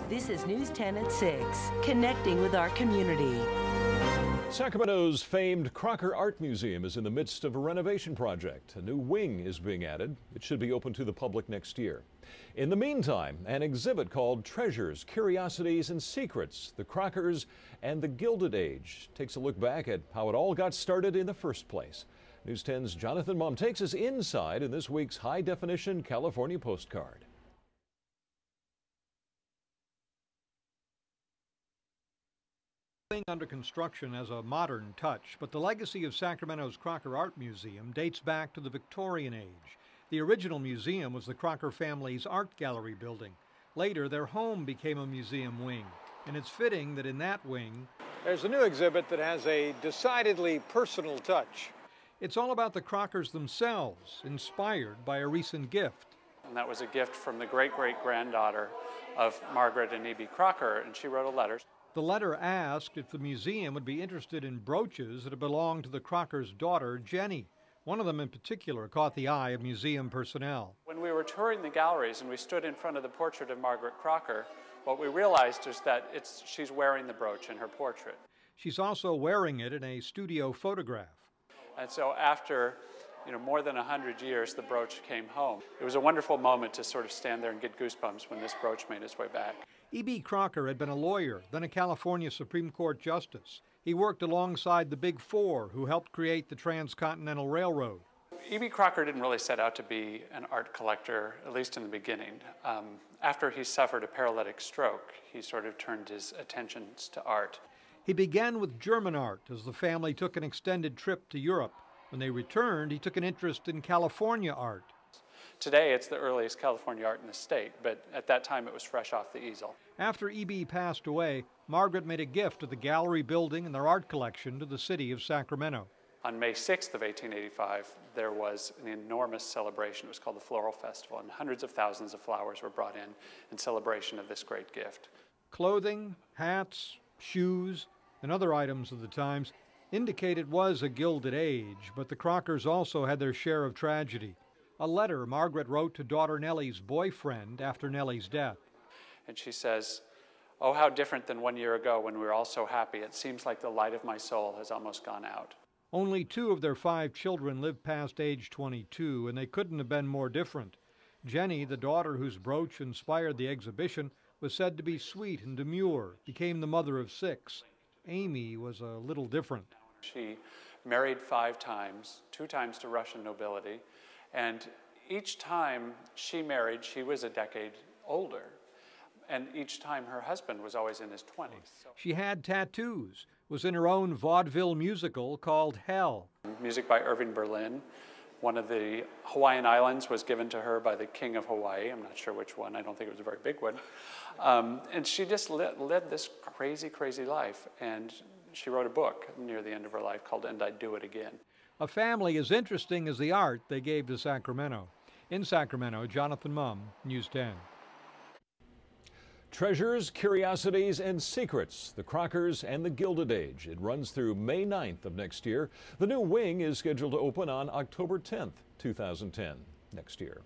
This is News 10 at 6, connecting with our community. Sacramento's famed Crocker Art Museum is in the midst of a renovation project. A new wing is being added. It should be open to the public next year. In the meantime, an exhibit called Treasures, Curiosities, and Secrets, the Crockers and the Gilded Age takes a look back at how it all got started in the first place. News 10's Jonathan Mum takes us inside in this week's high-definition California postcard. Under construction as a modern touch, but the legacy of Sacramento's Crocker Art Museum dates back to the Victorian age. The original museum was the Crocker family's art gallery building. Later, their home became a museum wing, and it's fitting that in that wing, there's a new exhibit that has a decidedly personal touch. It's all about the Crockers themselves, inspired by a recent gift. And that was a gift from the great-great-granddaughter of Margaret and E.B. Crocker, and she wrote a letter. The letter asked if the museum would be interested in brooches that had belonged to the Crocker's daughter, Jenny. One of them in particular caught the eye of museum personnel. When we were touring the galleries and we stood in front of the portrait of Margaret Crocker, what we realized is that she's wearing the brooch in her portrait. She's also wearing it in a studio photograph. And so after more than 100 years, the brooch came home. It was a wonderful moment to sort of stand there and get goosebumps when this brooch made its way back. E.B. Crocker had been a lawyer, then a California Supreme Court justice. He worked alongside the Big Four, who helped create the Transcontinental Railroad. E.B. Crocker didn't really set out to be an art collector, at least in the beginning. After he suffered a paralytic stroke, he sort of turned his attentions to art. He began with German art as the family took an extended trip to Europe. When they returned, he took an interest in California art. Today, it's the earliest California art in the state, but at that time it was fresh off the easel. After E.B. passed away, Margaret made a gift of the gallery building and their art collection to the city of Sacramento. On May 6th of 1885, there was an enormous celebration. It was called the Floral Festival, and hundreds of thousands of flowers were brought in celebration of this great gift. Clothing, hats, shoes, and other items of the times indicate it was a Gilded Age, but the Crockers also had their share of tragedy. A letter Margaret wrote to daughter Nellie's boyfriend after Nellie's death. And she says, "Oh, how different than 1 year ago when we were all so happy. It seems like the light of my soul has almost gone out." Only 2 of their 5 children lived past age 22, and they couldn't have been more different. Jenny, the daughter whose brooch inspired the exhibition, was said to be sweet and demure, became the mother of 6. Amy was a little different. She married 5 times, 2 times to Russian nobility, and each time she married, she was a decade older. And each time her husband was always in his 20s. She had tattoos, was in her own vaudeville musical called Hell. Music by Irving Berlin. One of the Hawaiian Islands was given to her by the King of Hawaii. I'm not sure which one. I don't think it was a very big one. And she just led this crazy, crazy life. And she wrote a book near the end of her life called And I'd Do It Again. A family as interesting as the art they gave to Sacramento. In Sacramento, Jonathan Mum, News 10. Treasures, Curiosities, and Secrets, the Crockers and the Gilded Age. It runs through May 9th of next year. The new wing is scheduled to open on October 10th, 2010, next year.